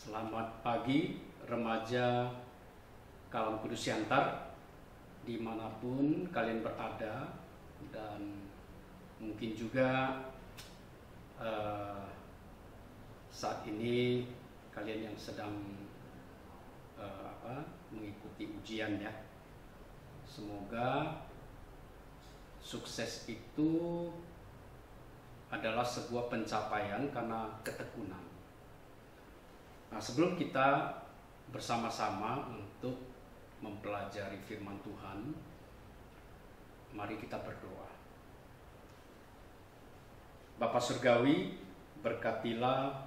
Selamat pagi remaja Kalam Kudus Siantar, dimanapun kalian berada, dan mungkin juga saat ini kalian yang sedang mengikuti ujian ya. Semoga sukses itu adalah sebuah pencapaian karena ketekunan. Nah, sebelum kita bersama-sama untuk mempelajari firman Tuhan, mari kita berdoa. Bapa Surgawi, berkatilah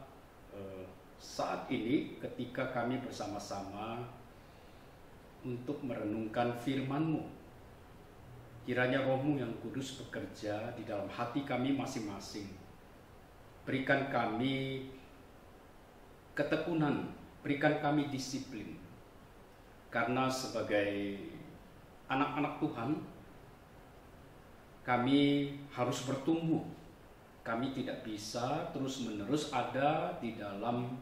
saat ini ketika kami bersama-sama untuk merenungkan firman-Mu. Kiranya Roh-Mu yang kudus bekerja di dalam hati kami masing-masing. Berikan kami ketekunan, berikan kami disiplin. Karena sebagai anak-anak Tuhan, kami harus bertumbuh. Kami tidak bisa terus-menerus ada di dalam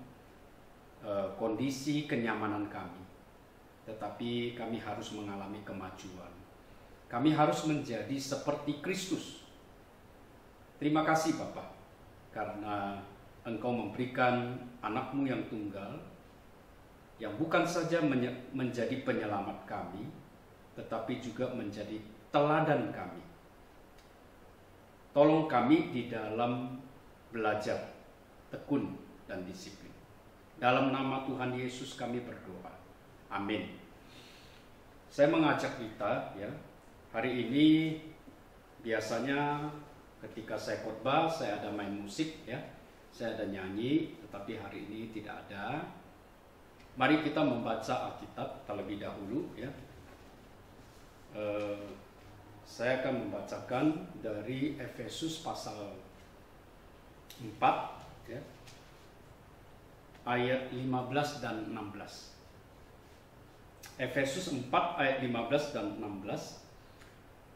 kondisi kenyamanan kami. Tetapi kami harus mengalami kemajuan. Kami harus menjadi seperti Kristus. Terima kasih Bapa, karena Engkau memberikan anak-Mu yang tunggal, yang bukan saja menjadi penyelamat kami, tetapi juga menjadi teladan kami. Tolong kami di dalam belajar, tekun, dan disiplin. Dalam nama Tuhan Yesus kami berdoa. Amin. Saya mengajak kita ya, hari ini biasanya ketika saya khotbah, saya ada main musik ya. Saya ada nyanyi, tetapi hari ini tidak ada. Mari kita membaca Alkitab terlebih dahulu ya. Saya akan membacakan dari Efesus pasal 4 ya, ayat 15 dan 16. Efesus 4 ayat 15 dan 16.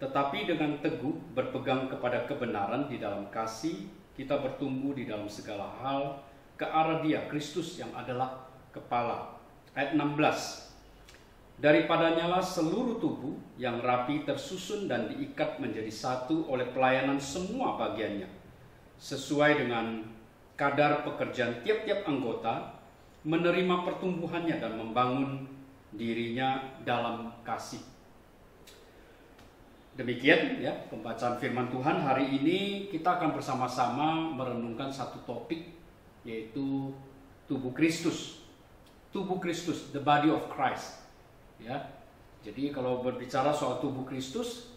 Tetapi dengan teguh berpegang kepada kebenaran di dalam kasih, kita bertumbuh di dalam segala hal ke arah Dia, Kristus yang adalah kepala. Ayat 16. Daripadanya lah seluruh tubuh yang rapi tersusun dan diikat menjadi satu oleh pelayanan semua bagiannya, sesuai dengan kadar pekerjaan tiap-tiap anggota, menerima pertumbuhannya dan membangun dirinya dalam kasih. Demikian ya pembacaan firman Tuhan. Hari ini kita akan bersama-sama merenungkan satu topik, yaitu tubuh Kristus. Tubuh Kristus, the body of Christ. Ya. Jadi kalau berbicara soal tubuh Kristus,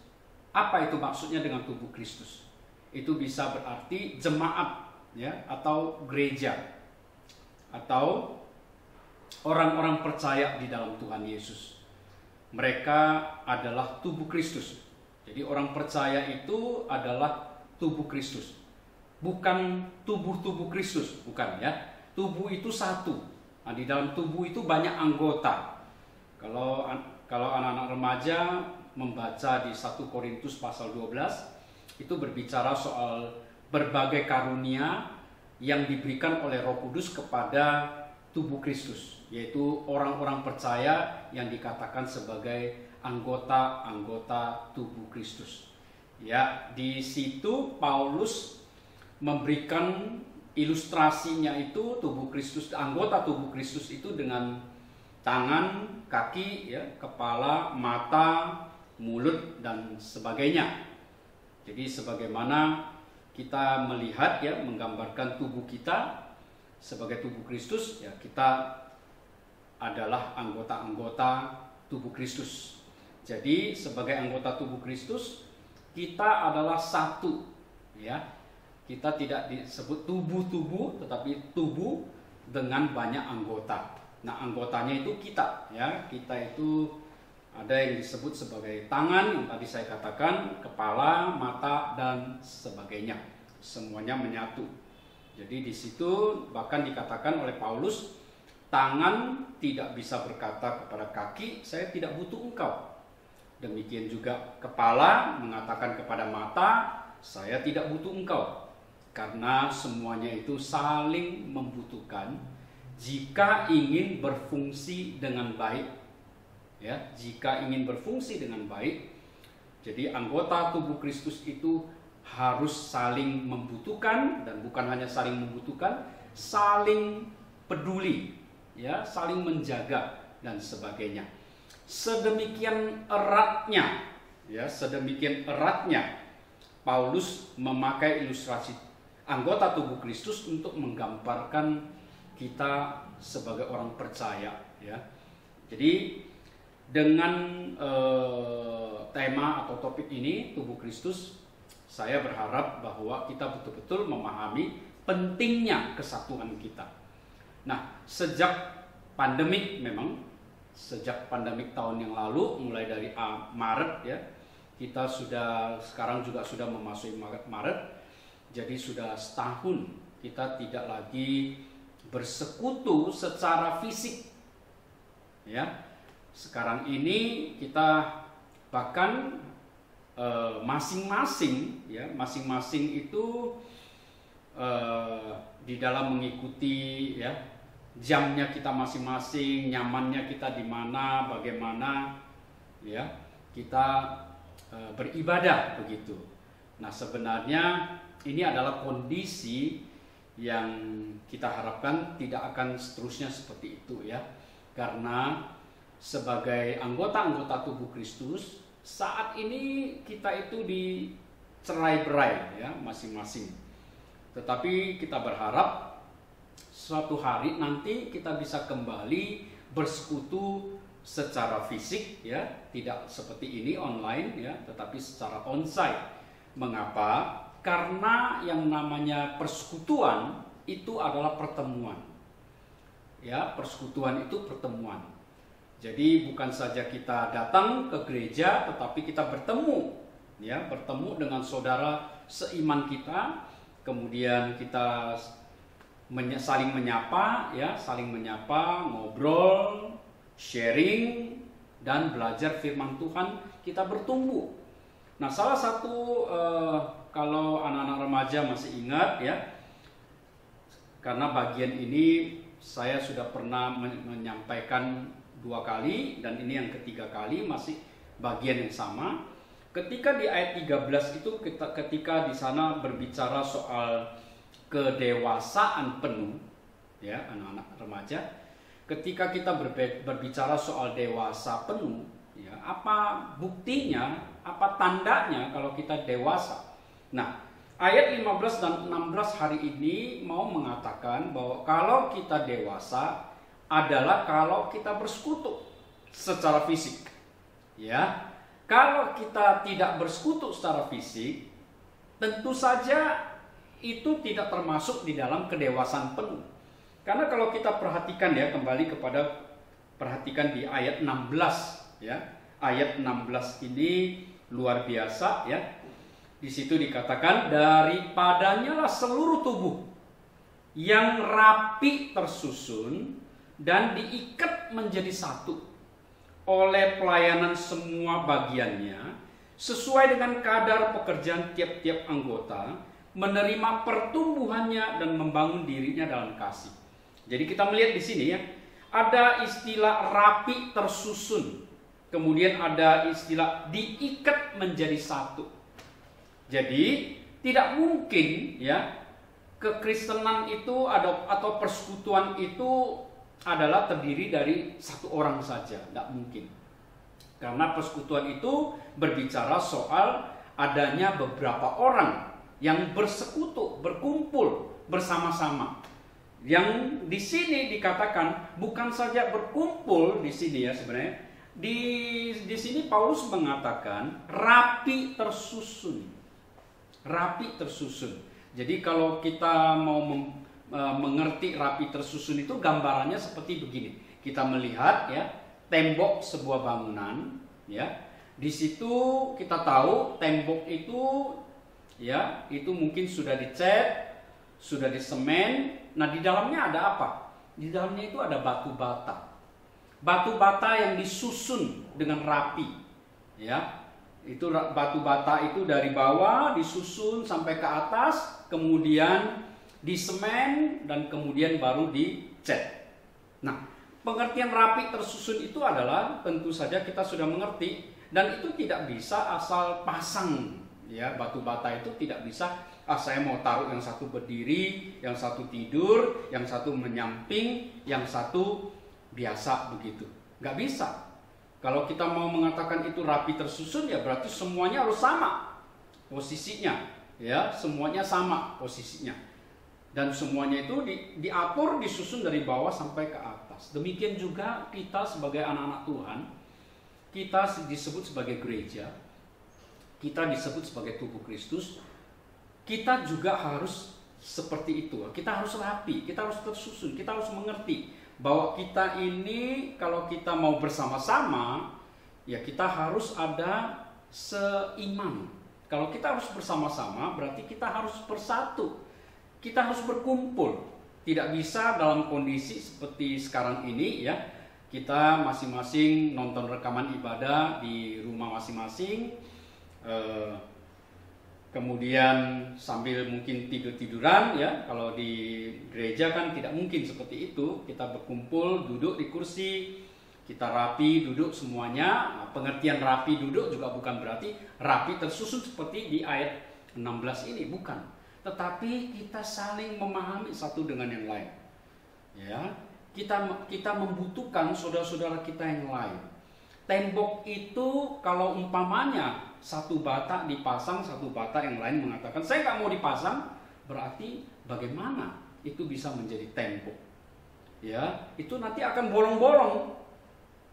apa itu maksudnya dengan tubuh Kristus? Itu bisa berarti jemaat ya, atau gereja, atau orang-orang percaya di dalam Tuhan Yesus. Mereka adalah tubuh Kristus. Jadi orang percaya itu adalah tubuh Kristus. Bukan tubuh-tubuh Kristus, bukan ya. Tubuh itu satu. Nah, di dalam tubuh itu banyak anggota. Kalau anak-anak remaja membaca di 1 Korintus pasal 12, itu berbicara soal berbagai karunia yang diberikan oleh Roh Kudus kepada tubuh Kristus, yaitu orang-orang percaya yang dikatakan sebagai anggota-anggota tubuh Kristus. Ya, di situ Paulus memberikan ilustrasinya itu tubuh Kristus, anggota tubuh Kristus itu dengan tangan, kaki, ya, kepala, mata, mulut dan sebagainya. Jadi sebagaimana kita melihat ya, menggambarkan tubuh kita sebagai tubuh Kristus, ya kita adalah anggota-anggota tubuh Kristus. Jadi sebagai anggota tubuh Kristus, kita adalah satu ya. Kita tidak disebut tubuh-tubuh, tetapi tubuh dengan banyak anggota. Nah, anggotanya itu kita ya. Kita itu ada yang disebut sebagai tangan, yang tadi saya katakan, kepala, mata dan sebagainya. Semuanya menyatu. Jadi di situ bahkan dikatakan oleh Paulus, tangan tidak bisa berkata kepada kaki, saya tidak butuh engkau. Demikian juga kepala mengatakan kepada mata, saya tidak butuh engkau. Karena semuanya itu saling membutuhkan jika ingin berfungsi dengan baik. Ya, jika ingin berfungsi dengan baik. Jadi anggota tubuh Kristus itu harus saling membutuhkan, dan bukan hanya saling membutuhkan, saling peduli, ya, saling menjaga dan sebagainya. Sedemikian eratnya, ya, sedemikian eratnya Paulus memakai ilustrasi anggota tubuh Kristus untuk menggambarkan kita sebagai orang percaya, ya. Jadi dengan tema atau topik ini, tubuh Kristus, saya berharap bahwa kita betul-betul memahami pentingnya kesatuan kita. Nah, sejak pandemik, memang sejak pandemik tahun yang lalu, mulai dari Maret, ya, kita sekarang juga sudah memasuki Maret, jadi sudah setahun kita tidak lagi bersekutu secara fisik, ya. Sekarang ini kita bahkan masing-masing, ya, masing-masing itu di dalam mengikuti, ya, jamnya kita masing-masing, nyamannya kita di mana, bagaimana, ya, kita beribadah begitu. Nah, sebenarnya ini adalah kondisi yang kita harapkan tidak akan seterusnya seperti itu, ya, karena sebagai anggota-anggota tubuh Kristus, saat ini kita itu dicerai-berai, ya, masing-masing. Tetapi kita berharap suatu hari nanti kita bisa kembali bersekutu secara fisik, ya, tidak seperti ini online, ya, tetapi secara onsite. Mengapa? Karena yang namanya persekutuan itu adalah pertemuan. Ya, persekutuan itu pertemuan. Jadi bukan saja kita datang ke gereja, tetapi kita bertemu, ya, bertemu dengan saudara seiman kita, kemudian kita saling menyapa, ya, saling menyapa, ngobrol, sharing, dan belajar firman Tuhan, kita bertumbuh. Nah, salah satu kalau anak-anak remaja masih ingat, ya, karena bagian ini saya sudah pernah menyampaikan 2 kali, dan ini yang ketiga kali masih bagian yang sama. Ketika di ayat 13 itu ketika di sana berbicara soal kedewasaan penuh, ya, anak-anak remaja, ketika kita berbicara soal dewasa penuh, ya, apa buktinya, apa tandanya kalau kita dewasa? Nah, ayat 15 dan 16 hari ini mau mengatakan bahwa kalau kita dewasa adalah kalau kita bersekutu secara fisik, ya. Kalau kita tidak bersekutu secara fisik, tentu saja itu tidak termasuk di dalam kedewasaan penuh. Karena kalau kita perhatikan, ya, kembali perhatikan di ayat 16, ya. Ayat 16 ini luar biasa, ya. Di situ dikatakan, daripadanya lah seluruh tubuh yang rapi tersusun dan diikat menjadi satu oleh pelayanan semua bagiannya sesuai dengan kadar pekerjaan tiap-tiap anggota, menerima pertumbuhannya dan membangun dirinya dalam kasih. Jadi kita melihat di sini, ya, ada istilah rapi tersusun, kemudian ada istilah diikat menjadi satu. Jadi tidak mungkin, ya, kekristenan itu atau persekutuan itu adalah terdiri dari satu orang saja, tidak mungkin. Karena persekutuan itu berbicara soal adanya beberapa orang yang bersekutu, berkumpul bersama-sama. Yang di sini dikatakan bukan saja berkumpul di sini, ya, sebenarnya di sini Paulus mengatakan rapi tersusun. Rapi tersusun. Jadi kalau kita mau mengerti rapi tersusun itu gambarannya seperti begini. Kita melihat, ya, tembok sebuah bangunan, ya. Di situ kita tahu tembok itu, ya, itu mungkin sudah dicat, sudah disemen. Nah, di dalamnya ada apa? Di dalamnya itu ada batu bata. Batu bata yang disusun dengan rapi, ya. Itu batu bata itu dari bawah disusun sampai ke atas, kemudian disemen dan kemudian baru dicat. Nah, pengertian rapi tersusun itu adalah tentu saja kita sudah mengerti, dan itu tidak bisa asal pasang, ya. Batu bata itu tidak bisa saya mau taruh yang satu berdiri, yang satu tidur, yang satu menyamping, yang satu biasa begitu. Nggak bisa. Kalau kita mau mengatakan itu rapi tersusun, ya berarti semuanya harus sama posisinya, ya, semuanya sama posisinya, dan semuanya itu diatur, disusun dari bawah sampai ke atas. Demikian juga kita sebagai anak-anak Tuhan, kita disebut sebagai gereja, kita disebut sebagai tubuh Kristus. Kita juga harus seperti itu. Kita harus rapi, kita harus tersusun, kita harus mengerti bahwa kita ini kalau kita mau bersama-sama, ya kita harus ada seiman. Kalau kita harus bersama-sama, berarti kita harus bersatu. Kita harus berkumpul. Tidak bisa dalam kondisi seperti sekarang ini, ya. Kita masing-masing nonton rekaman ibadah di rumah masing-masing, kemudian sambil mungkin tidur-tiduran, ya. Kalau di gereja kan tidak mungkin seperti itu. Kita berkumpul, duduk di kursi, kita rapi duduk semuanya. Nah, pengertian rapi duduk juga bukan berarti rapi tersusun seperti di ayat 16 ini, bukan. Tetapi kita saling memahami satu dengan yang lain, ya. Kita membutuhkan saudara-saudara kita yang lain. Tembok itu kalau umpamanya satu bata dipasang, satu bata yang lain mengatakan saya nggak mau dipasang, berarti bagaimana itu bisa menjadi tembok? Ya, itu nanti akan bolong-bolong.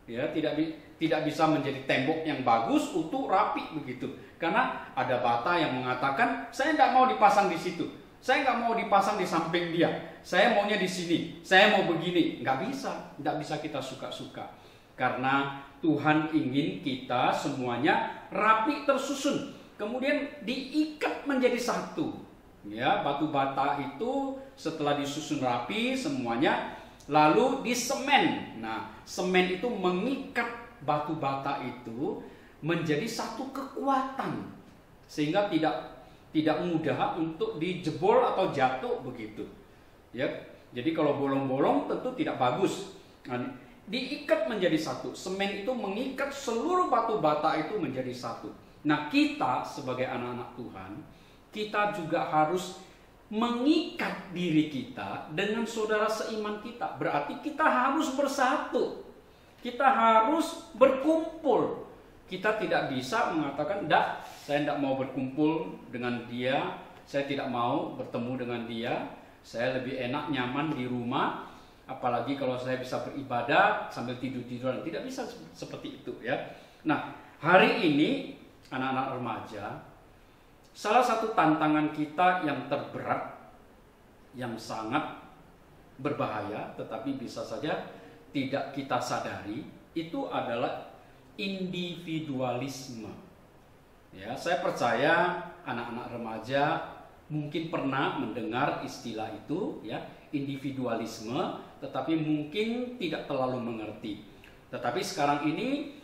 Ya, tidak bisa menjadi tembok yang bagus, utuh, rapi begitu. Karena ada bata yang mengatakan saya nggak mau dipasang di situ, saya nggak mau dipasang di samping dia, saya maunya di sini, saya mau begini. Nggak bisa kita suka-suka. Karena Tuhan ingin kita semuanya rapi tersusun, kemudian diikat menjadi satu. Ya, batu bata itu setelah disusun rapi semuanya, lalu disemen. Nah, semen itu mengikat batu bata itu menjadi satu kekuatan, sehingga tidak mudah untuk dijebol atau jatuh begitu. Ya, jadi kalau bolong-bolong tentu tidak bagus. Nah, diikat menjadi satu. Semen itu mengikat seluruh batu bata itu menjadi satu. Nah, kita sebagai anak-anak Tuhan, kita juga harus mengikat diri kita dengan saudara seiman kita. Berarti kita harus bersatu. Kita harus berkumpul. Kita tidak bisa mengatakan, "Dah, saya tidak mau berkumpul dengan dia, saya tidak mau bertemu dengan dia, saya lebih enak nyaman di rumah. Apalagi kalau saya bisa beribadah sambil tidur-tiduran." Tidak bisa seperti itu, ya. Nah, hari ini anak-anak remaja, salah satu tantangan kita yang terberat, yang sangat berbahaya, tetapi bisa saja tidak kita sadari, itu adalah individualisme. Ya, saya percaya anak-anak remaja mungkin pernah mendengar istilah itu, ya, individualisme, tetapi mungkin tidak terlalu mengerti. Tetapi sekarang ini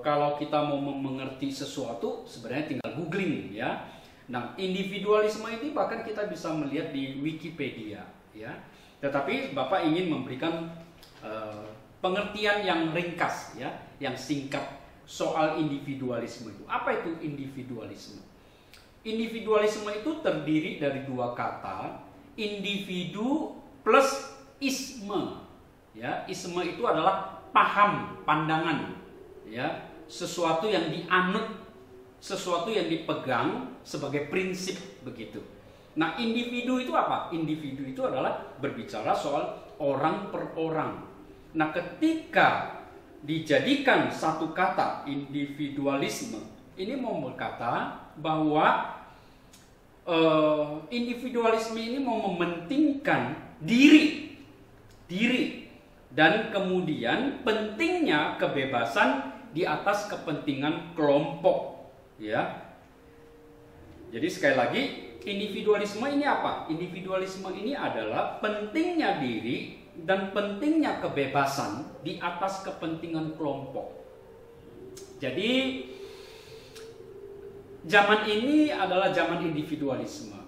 kalau kita mau mengerti sesuatu, sebenarnya tinggal googling, ya. Nah, individualisme ini bahkan kita bisa melihat di Wikipedia, ya. Tetapi Bapak ingin memberikan pengertian yang ringkas, ya, yang singkat soal individualisme itu. Apa itu individualisme? Individualisme itu terdiri dari dua kata, individu plus isme. Ya, isme itu adalah paham, pandangan, ya, sesuatu yang dianut, sesuatu yang dipegang sebagai prinsip begitu. Nah, individu itu apa? Individu itu adalah berbicara soal orang per orang. Nah, ketika dijadikan satu kata individualisme, ini mau berkata bahwa individualisme ini mau mementingkan diri dan kemudian pentingnya kebebasan di atas kepentingan kelompok, ya. Jadi sekali lagi, individualisme ini apa? Individualisme ini adalah pentingnya diri dan pentingnya kebebasan di atas kepentingan kelompok. Jadi zaman ini adalah zaman individualisme.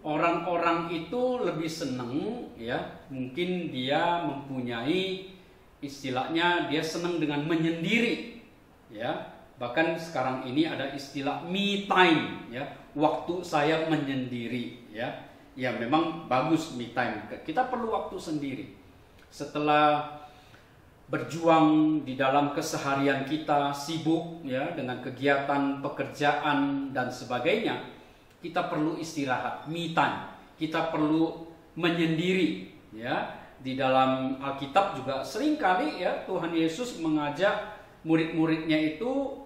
orang-orang itu lebih senang, ya, mungkin dia mempunyai istilahnya dia senang dengan menyendiri, ya. Bahkan sekarang ini ada istilah me time, ya, waktu saya menyendiri, ya. Ya memang bagus me time. Kita perlu waktu sendiri. Setelah berjuang di dalam keseharian kita, sibuk ya dengan kegiatan pekerjaan dan sebagainya, kita perlu istirahat, me time. Kita perlu menyendiri, ya. Di dalam Alkitab juga seringkali ya Tuhan Yesus mengajak murid-muridnya itu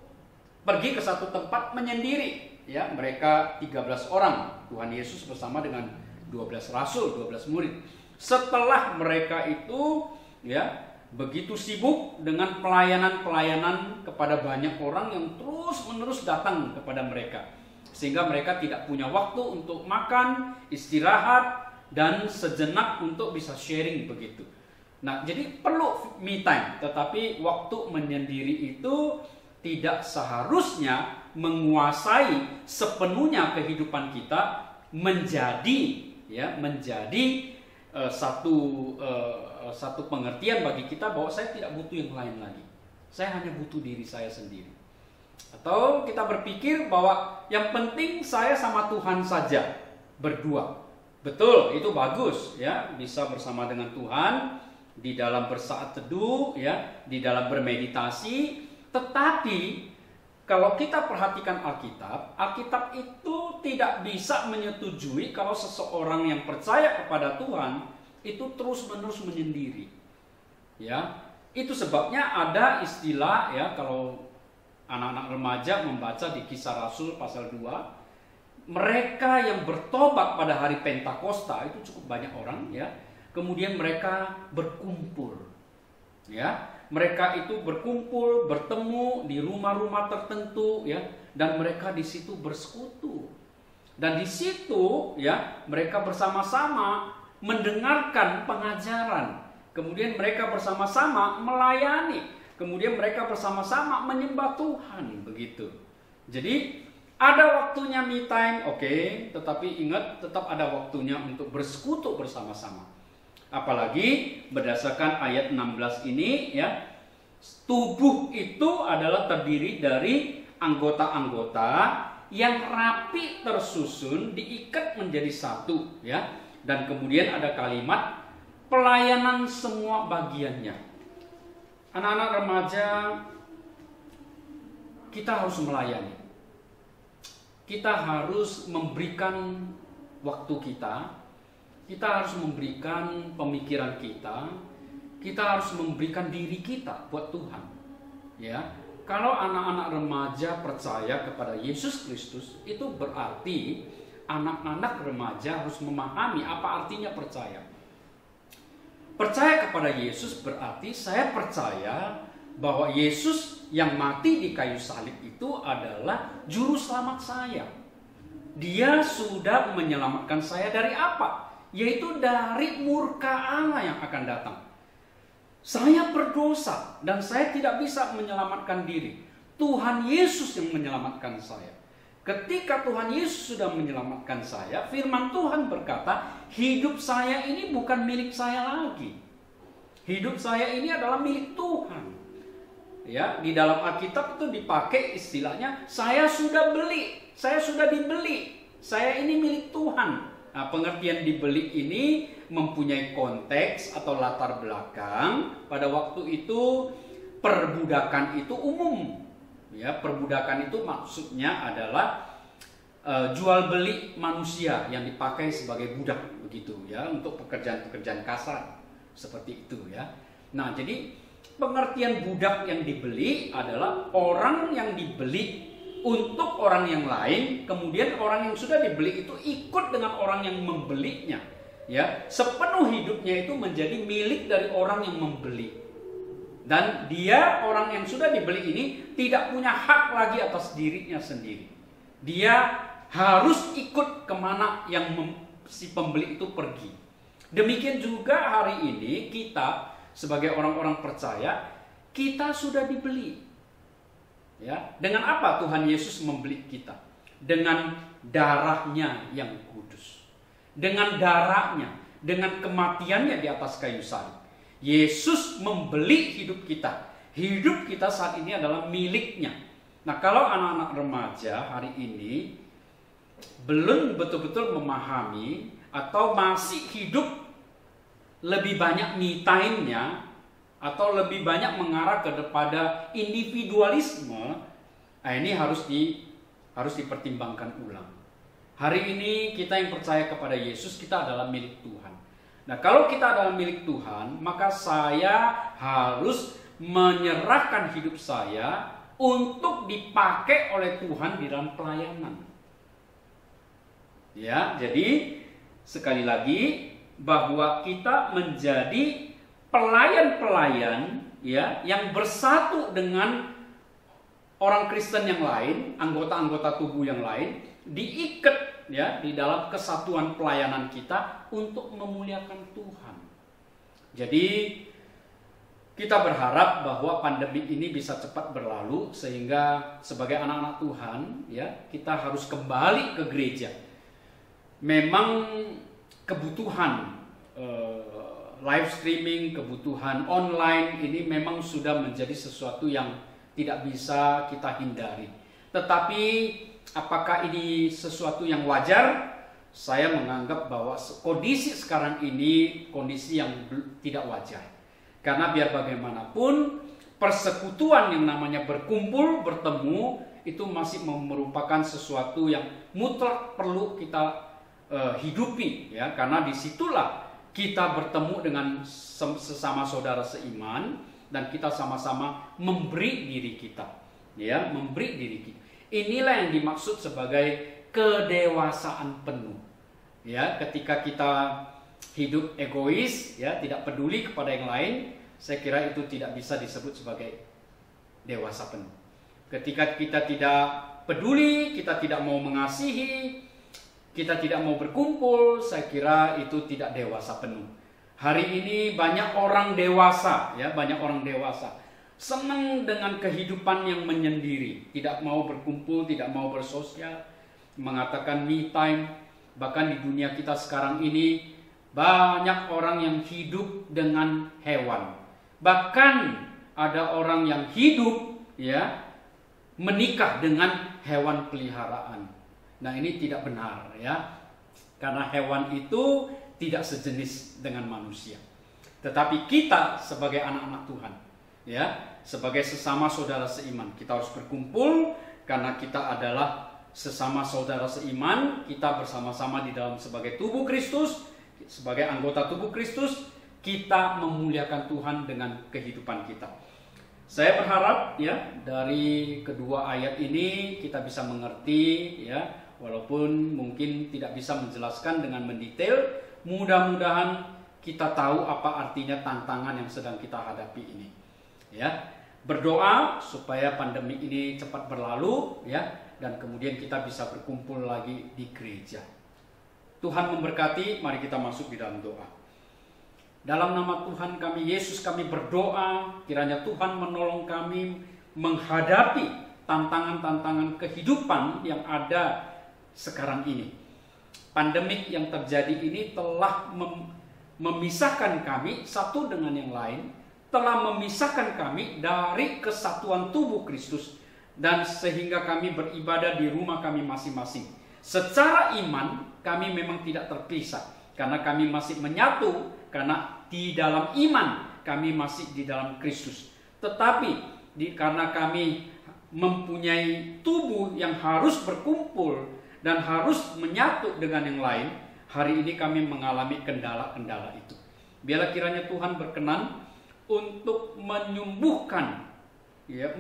pergi ke satu tempat menyendiri. Ya, mereka 13 orang, Tuhan Yesus bersama dengan 12 rasul, 12 murid. Setelah mereka itu ya begitu sibuk dengan pelayanan-pelayanan kepada banyak orang yang terus-menerus datang kepada mereka, sehingga mereka tidak punya waktu untuk makan, istirahat, dan sejenak untuk bisa sharing begitu. Nah, jadi perlu me time, tetapi waktu menyendiri itu tidak seharusnya menguasai sepenuhnya kehidupan kita menjadi satu pengertian bagi kita bahwa saya tidak butuh yang lain lagi. Saya hanya butuh diri saya sendiri. Atau kita berpikir bahwa yang penting saya sama Tuhan saja berdua. Betul, itu bagus ya, bisa bersama dengan Tuhan di dalam bersaat teduh ya, di dalam bermeditasi. Tetapi kalau kita perhatikan Alkitab itu tidak bisa menyetujui kalau seseorang yang percaya kepada Tuhan itu terus-menerus menyendiri. Ya, itu sebabnya ada istilah ya, kalau anak-anak remaja membaca di Kisah Rasul pasal 2, mereka yang bertobat pada hari Pentakosta itu cukup banyak orang ya. Kemudian mereka berkumpul. Ya, mereka itu berkumpul, bertemu di rumah-rumah tertentu ya, dan mereka di situ bersekutu. Dan di situ ya, mereka bersama-sama mendengarkan pengajaran. Kemudian mereka bersama-sama melayani. Kemudian mereka bersama-sama menyembah Tuhan, begitu. Jadi ada waktunya me time, oke, tetapi ingat tetap ada waktunya untuk bersekutu bersama-sama. Apalagi berdasarkan ayat 16 ini ya, tubuh itu adalah terdiri dari anggota-anggota yang rapi tersusun diikat menjadi satu ya. Dan kemudian ada kalimat pelayanan semua bagiannya. Anak-anak remaja, kita harus melayani. Kita harus memberikan waktu kita. Kita harus memberikan pemikiran kita. Kita harus memberikan diri kita buat Tuhan. Ya, kalau anak-anak remaja percaya kepada Yesus Kristus, itu berarti anak-anak remaja harus memahami apa artinya percaya. Percaya kepada Yesus berarti saya percaya bahwa Yesus yang mati di kayu salib itu adalah juru selamat saya. Dia sudah menyelamatkan saya dari apa? Yaitu dari murka Allah yang akan datang. Saya berdosa dan saya tidak bisa menyelamatkan diri. Tuhan Yesus yang menyelamatkan saya. Ketika Tuhan Yesus sudah menyelamatkan saya, firman Tuhan berkata, hidup saya ini bukan milik saya lagi. Hidup saya ini adalah milik Tuhan. Ya, di dalam Alkitab itu dipakai istilahnya, saya sudah beli, saya sudah dibeli, saya ini milik Tuhan. Nah, pengertian dibeli ini mempunyai konteks atau latar belakang. Pada waktu itu perbudakan itu umum. Ya, perbudakan itu maksudnya adalah jual beli manusia yang dipakai sebagai budak begitu ya, untuk pekerjaan-pekerjaan kasar seperti itu ya. Nah, jadi pengertian budak yang dibeli adalah orang yang dibeli untuk orang yang lain, kemudian orang yang sudah dibeli itu ikut dengan orang yang membelinya. Ya, sepenuh hidupnya itu menjadi milik dari orang yang membeli. Dan dia, orang yang sudah dibeli ini, tidak punya hak lagi atas dirinya sendiri. Dia harus ikut kemana yang si pembeli itu pergi. Demikian juga hari ini kita sebagai orang-orang percaya, kita sudah dibeli. Ya, dengan apa Tuhan Yesus membeli kita? Dengan darahnya yang kudus. dengan darahnya, dengan kematiannya di atas kayu salib. Yesus membeli hidup kita. Hidup kita saat ini adalah miliknya. Nah, kalau anak-anak remaja hari ini belum betul-betul memahami atau masih hidup lebih banyak me time-nya atau lebih banyak mengarah kepada individualisme, nah ini harus dipertimbangkan ulang. Hari ini kita yang percaya kepada Yesus, kita adalah milik Tuhan. Nah, kalau kita adalah milik Tuhan, maka saya harus menyerahkan hidup saya untuk dipakai oleh Tuhan di dalam pelayanan. Ya, jadi sekali lagi bahwa kita menjadi pelayan-pelayan ya yang bersatu dengan orang Kristen yang lain, anggota-anggota tubuh yang lain, diikat ya di dalam kesatuan pelayanan kita untuk memuliakan Tuhan. Jadi kita berharap bahwa pandemi ini bisa cepat berlalu sehingga sebagai anak-anak Tuhan ya kita harus kembali ke gereja. Memang kebutuhan live streaming, kebutuhan online ini memang sudah menjadi sesuatu yang tidak bisa kita hindari. Tetapi apakah ini sesuatu yang wajar? Saya menganggap bahwa kondisi sekarang ini kondisi yang tidak wajar. Karena biar bagaimanapun persekutuan yang namanya berkumpul, bertemu itu masih merupakan sesuatu yang mutlak perlu kita hidupi ya, karena disitulah kita bertemu dengan sesama saudara seiman dan kita sama-sama memberi diri kita ya, memberi diri kita. Inilah yang dimaksud sebagai kedewasaan penuh ya. Ketika kita hidup egois ya, tidak peduli kepada yang lain, saya kira itu tidak bisa disebut sebagai dewasa penuh. Ketika kita tidak peduli, kita tidak mau mengasihi, kita tidak mau berkumpul, saya kira itu tidak dewasa penuh. Hari ini banyak orang dewasa ya, banyak orang dewasa senang dengan kehidupan yang menyendiri, tidak mau berkumpul, tidak mau bersosial, mengatakan me time. Bahkan di dunia kita sekarang ini banyak orang yang hidup dengan hewan. Bahkan ada orang yang hidup ya menikah dengan hewan peliharaan. Nah, ini tidak benar ya. Karena hewan itu tidak sejenis dengan manusia. Tetapi kita sebagai anak-anak Tuhan ya, sebagai sesama saudara seiman, kita harus berkumpul karena kita adalah sesama saudara seiman, kita bersama-sama di dalam sebagai tubuh Kristus, sebagai anggota tubuh Kristus, kita memuliakan Tuhan dengan kehidupan kita. Saya berharap ya dari kedua ayat ini kita bisa mengerti ya. Walaupun mungkin tidak bisa menjelaskan dengan mendetail, mudah-mudahan kita tahu apa artinya tantangan yang sedang kita hadapi ini. Ya, berdoa supaya pandemi ini cepat berlalu, ya, dan kemudian kita bisa berkumpul lagi di gereja. Tuhan memberkati. Mari kita masuk di dalam doa. Dalam nama Tuhan kami Yesus kami berdoa, kiranya Tuhan menolong kami menghadapi tantangan-tantangan kehidupan yang ada sekarang ini. Pandemik yang terjadi ini telah memisahkan kami satu dengan yang lain, telah memisahkan kami dari kesatuan tubuh Kristus, dan sehingga kami beribadah di rumah kami masing-masing. Secara iman kami memang tidak terpisah, karena kami masih menyatu, karena di dalam iman kami masih di dalam Kristus. Tetapi karena kami mempunyai tubuh yang harus berkumpul dan harus menyatu dengan yang lain, hari ini kami mengalami kendala-kendala itu. Biarlah kiranya Tuhan berkenan untuk menyembuhkan, ya,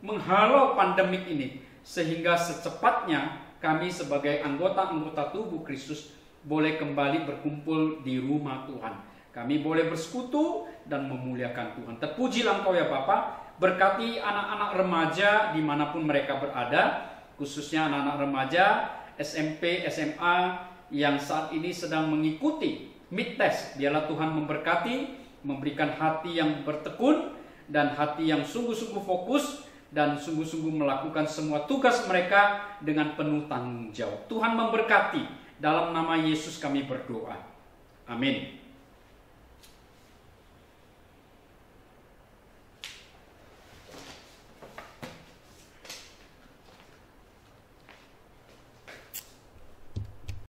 menghalau pandemik ini, sehingga secepatnya kami sebagai anggota-anggota tubuh Kristus boleh kembali berkumpul di rumah Tuhan. Kami boleh bersekutu dan memuliakan Tuhan. Terpujilah Engkau ya Bapa. Berkati anak-anak remaja dimanapun mereka berada, khususnya anak-anak remaja SMP, SMA yang saat ini sedang mengikuti mid test. Biarlah Tuhan memberkati, memberikan hati yang bertekun dan hati yang sungguh-sungguh fokus dan sungguh-sungguh melakukan semua tugas mereka dengan penuh tanggung jawab. Tuhan memberkati Dalam nama Yesus kami berdoa. Amin.